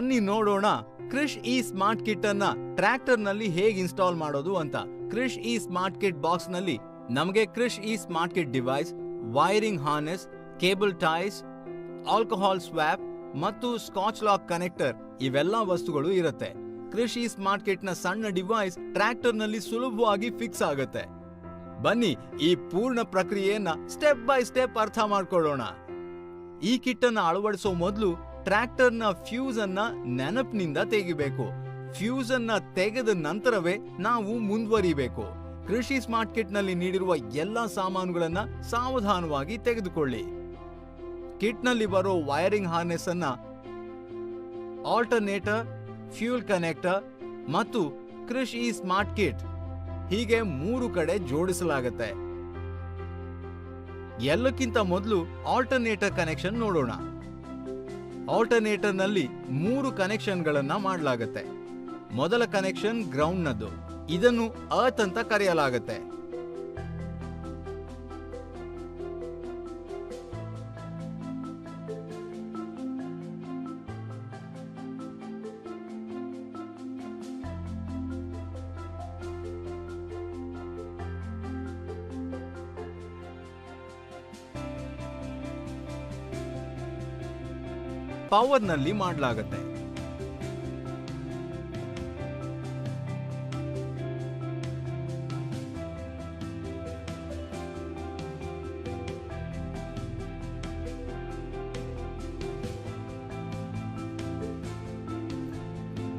ಬನ್ನಿ ನೋಡೋಣ Krish e smart kit ಅನ್ನ ಟ್ರ್ಯಾಕ್ಟರ್ ನಲ್ಲಿ ಹೇಗೆ ಇನ್ಸ್ಟಾಲ್ ಮಾಡೋದು ಅಂತ. Krish e smart kit box ನಲ್ಲಿ ನಮಗೆ Krish e smart kit device, wiring harness, cable ties, alcohol swab ಮತ್ತು ಸ್ಕಾಚ್ ಲಾಕ್ ಕನೆಕ್ಟರ್ ಇವೆಲ್ಲ ವಸ್ತುಗಳು ಇರುತ್ತೆ. ಕ್ರಿಶ್ ಇ ಸ್ಮಾರ್ಟ್ ಕಿಟ್ ನ ಸಣ್ಣ ಡಿವೈಸ್ ಟ್ರ್ಯಾಕ್ಟರ್ ನಲ್ಲಿ ಸುಲಭವಾಗಿ ಫಿಕ್ಸ್ ಆಗುತ್ತೆ. ಬನ್ನಿ ಈ ಪೂರ್ಣ ಪ್ರಕ್ರಿಯೆಯನ್ನ ಸ್ಟೆಪ್ ಬೈ ಸ್ಟೆಪ್ ಅರ್ಥ ಮಾಡ್ಕೊಳ್ಳೋಣ. ಈ ಕಿಟ್ ಅನ್ನ ಅಳವಡಿಸೋ ಮೊದಲು ಟ್ರ್ಯಾಕ್ಟರ್ ನ ಫ್ಯೂಸ್ ಅನ್ನ ನೆನಪಿನಿಂದ ತೆಗಿಬೇಕು. ಫ್ಯೂಸ್ ಅನ್ನ ತೆಗೆದ ನಂತರವೇ ನಾವು ಮುಂದುವರಿಬೇಕು. ಕ್ರಿಶ್ ಇ ಸ್ಮಾರ್ಟ್ ಕಿಟ್ ನಲ್ಲಿ ನೀಡಿರುವ ಎಲ್ಲಾ ಸಾಮಾನುಗಳನ್ನ ಸಾವಧಾನವಾಗಿ ತೆಗೆದುಕೊಳ್ಳಿ. ಕಿಟ್ ನಲ್ಲಿ ಬರೋ ವೈರಿಂಗ್ ಹಾರ್ನೆಸ್ ಅನ್ನ ಆಲ್ಟರ್ನೇಟರ್, ಫ್ಯೂಲ್ ಕನೆಕ್ಟರ್ ಮತ್ತು ಕ್ರಿಶ್ ಇ ಸ್ಮಾರ್ಟ್ ಕಿಟ್ ಹೀಗೆ 3 ಕಡೆ ಜೋಡಿಸಲಾಗುತ್ತೆ. ಎಲ್ಲಕ್ಕಿಂತ ಮೊದಲು ಆಲ್ಟರ್ನೇಟರ್ ಕನೆಕ್ಷನ್ ನೋಡೋಣ. ಆಲ್ಟರ್ನೇಟರ್ ನಲ್ಲಿ 3 ಕನೆಕ್ಷನ್ ಗಳನ್ನ ಮಾಡಲಾಗುತ್ತೆ. ಮೊದಲ ಕನೆಕ್ಷನ್ ಗ್ರೌಂಡ್ ನದ್ದು, ಇದನ್ನು ಅರ್ತ್ ಅಂತ ಕರೆಯಲಾಗುತ್ತೆ. ಪವರ್ ನಲ್ಲಿ ಮಾಡಲಾಗುತ್ತೆ.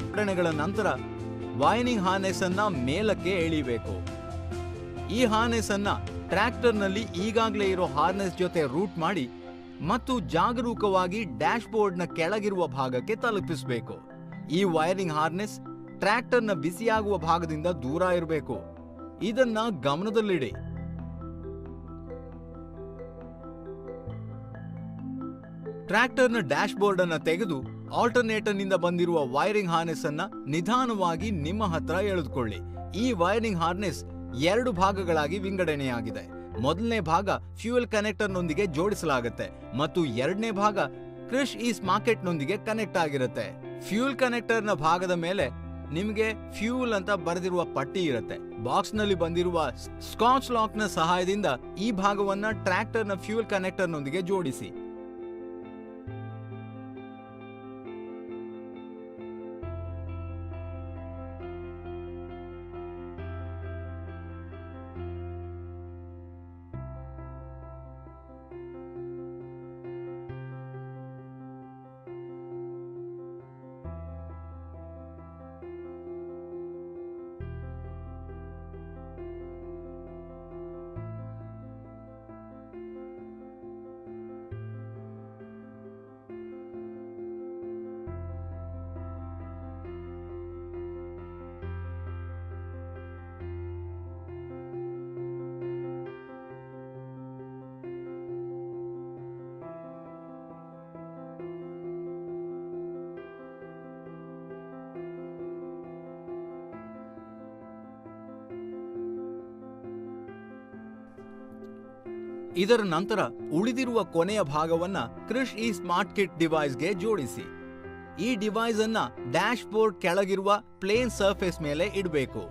ಜೋಡಣೆಗಳ ನಂತರ ವೈರಿಂಗ್ ಹಾರ್ನೆಸ್ ಅನ್ನ ಮೇಲಕ್ಕೆ ಎಳಿಬೇಕು. ಈ ಹಾರ್ನೆಸ್ ಅನ್ನ ಟ್ರ್ಯಾಕ್ಟರ್ ನಲ್ಲಿ ಈಗಾಗಲೇ ಇರೋ ಹಾರ್ನೆಸ್ ಜೊತೆ ರೂಟ್ ಮಾಡಿ ಮತ್ತು ಜಾಗರೂಕವಾಗಿ ಡ್ಯಾಶ್ ಬೋರ್ಡ್ ನ ಕೆಳಗಿರುವ ಭಾಗಕ್ಕೆ ತಲುಪಿಸಬೇಕು. ಈ ವೈರಿಂಗ್ ಹಾರ್ನೆಸ್ ಟ್ರ್ಯಾಕ್ಟರ್ ನ ಬಿಸಿಯಾಗುವ ಭಾಗದಿಂದ ದೂರ ಇರಬೇಕು. ಇದನ್ನ ಗಮನದಲ್ಲಿಡಿ. ಟ್ರ್ಯಾಕ್ಟರ್ ನ ಡ್ಯಾಶ್ ಬೋರ್ಡ್ ಅನ್ನ ತೆಗೆದು ಆಲ್ಟರ್ನೇಟರ್ ನಿಂದ ಬಂದಿರುವ ವೈರಿಂಗ್ ಹಾರ್ನೆಸ್ ಅನ್ನ ನಿಧಾನವಾಗಿ ನಿಮ್ಮ ಹತ್ರ ಎಳೆದುಕೊಳ್ಳಿ. ಈ ವೈರಿಂಗ್ ಹಾರ್ನೆಸ್ 2 ಭಾಗಗಳಾಗಿ ವಿಂಗಡಣೆಯಾಗಿದೆ. ಮೊದಲನೇ ಭಾಗ ಫ್ಯೂಯಲ್ ಕನೆಕ್ಟರ್ ನೊಂದಿಗೆ ಜೋಡಿಸಲಾಗುತ್ತೆ ಮತ್ತು ಎರಡನೇ ಭಾಗ ಕ್ರಿಶ್ ಇ ಸ್ಮಾರ್ಟ್ ಕಿಟ್ ನೊಂದಿಗೆ ಕನೆಕ್ಟ್ ಆಗಿರುತ್ತೆ. ಫ್ಯೂಯಲ್ ಕನೆಕ್ಟರ್ ನ ಭಾಗದ ಮೇಲೆ ನಿಮಗೆ ಫ್ಯೂಲ್ ಅಂತ ಬರೆದಿರುವ ಪಟ್ಟಿ ಇರುತ್ತೆ. ಬಾಕ್ಸ್ ನಲ್ಲಿ ಬಂದಿರುವ ಸ್ಕಾಚ್ ಲಾಕ್ ನ ಸಹಾಯದಿಂದ ಈ ಭಾಗವನ್ನ ಟ್ರ್ಯಾಕ್ಟರ್ ನ ಫ್ಯೂಯಲ್ ಕನೆಕ್ಟರ್ ನೊಂದಿಗೆ ಜೋಡಿಸಿ. ಇದರ ನಂತರ ಉಳಿದಿರುವ ಕೊನೆಯ ಭಾಗವನ್ನ ಕ್ರಿಶ್ ಇ ಸ್ಮಾರ್ಟ್ ಕಿಟ್ ಡಿವೈಸ್ಗೆ ಜೋಡಿಸಿ. ಈ ಡಿವೈಸ್ ಅನ್ನ ಡ್ಯಾಶ್ ಬೋರ್ಡ್ ಕೆಳಗಿರುವ ಪ್ಲೇನ್ ಸರ್ಫೇಸ್ ಮೇಲೆ ಇಡಬೇಕು.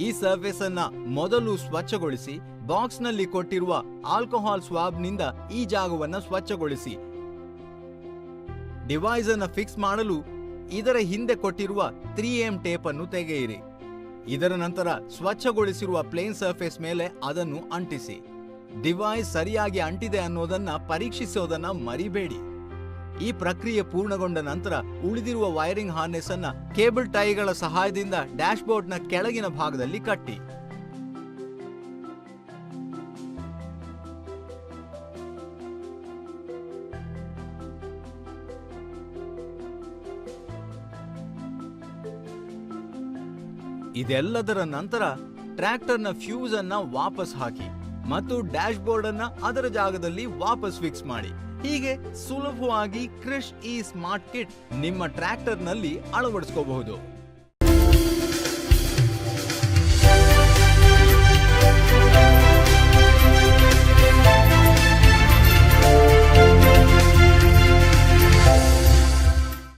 ಈ ಸರ್ಫೇಸ್ ಅನ್ನ ಮೊದಲು ಸ್ವಚ್ಛಗೊಳಿಸಿ. ಬಾಕ್ಸ್ ನಲ್ಲಿ ಕೊಟ್ಟಿರುವ ಆಲ್ಕೋಹಾಲ್ ಸ್ವಾಬ್ ನಿಂದ ಈ ಜಾಗವನ್ನ ಸ್ವಚ್ಛಗೊಳಿಸಿ. ಡಿವೈಸ್ ಅನ್ನ ಫಿಕ್ಸ್ ಮಾಡಲು ಇದರ ಹಿಂದೆ ಕೊಟ್ಟಿರುವ 3M ಟೇಪ್ ಅನ್ನು ತೆಗೆಯಿರಿ. ಇದರ ನಂತರ ಸ್ವಚ್ಛಗೊಳಿಸಿರುವ ಪ್ಲೇನ್ ಸರ್ಫೇಸ್ ಮೇಲೆ ಅದನ್ನು ಅಂಟಿಸಿ. ಡಿವೈಸ್ ಸರಿಯಾಗಿ ಅಂಟಿದೆ ಅನ್ನೋದನ್ನ ಪರೀಕ್ಷಿಸೋದನ್ನ ಮರಿಬೇಡಿ. ಈ ಪ್ರಕ್ರಿಯೆ ಪೂರ್ಣಗೊಂಡ ನಂತರ ಉಳಿದಿರುವ ವೈರಿಂಗ್ ಹಾರ್ನೆಸ್ ಅನ್ನ ಕೇಬಲ್ ಟೈಗಳ ಸಹಾಯದಿಂದ ಡ್ಯಾಶ್ ಬೋರ್ಡ್ ನ ಕೆಳಗಿನ ಭಾಗದಲ್ಲಿ ಕಟ್ಟಿ. ಇದೆಲ್ಲದರ ನಂತರ ಟ್ರ್ಯಾಕ್ಟರ್ ನ ಫ್ಯೂಸ್ ಅನ್ನ ವಾಪಸ್ ಹಾಕಿ ಮತ್ತು ಡ್ಯಾಶ್ ಬೋರ್ಡ್ ಅನ್ನ ಅದರ ಜಾಗದಲ್ಲಿ ವಾಪಸ್ ಫಿಕ್ಸ್ ಮಾಡಿ. ಹೀಗೆ ಸುಲಭವಾಗಿ ಕ್ರಿಶ್ ಇ ಸ್ಮಾರ್ಟ್ ಕಿಟ್ ನಿಮ್ಮ ಟ್ರ್ಯಾಕ್ಟರ್ ನಲ್ಲಿ ಅಳವಡಿಸಿಕೊಳ್ಳಬಹುದು.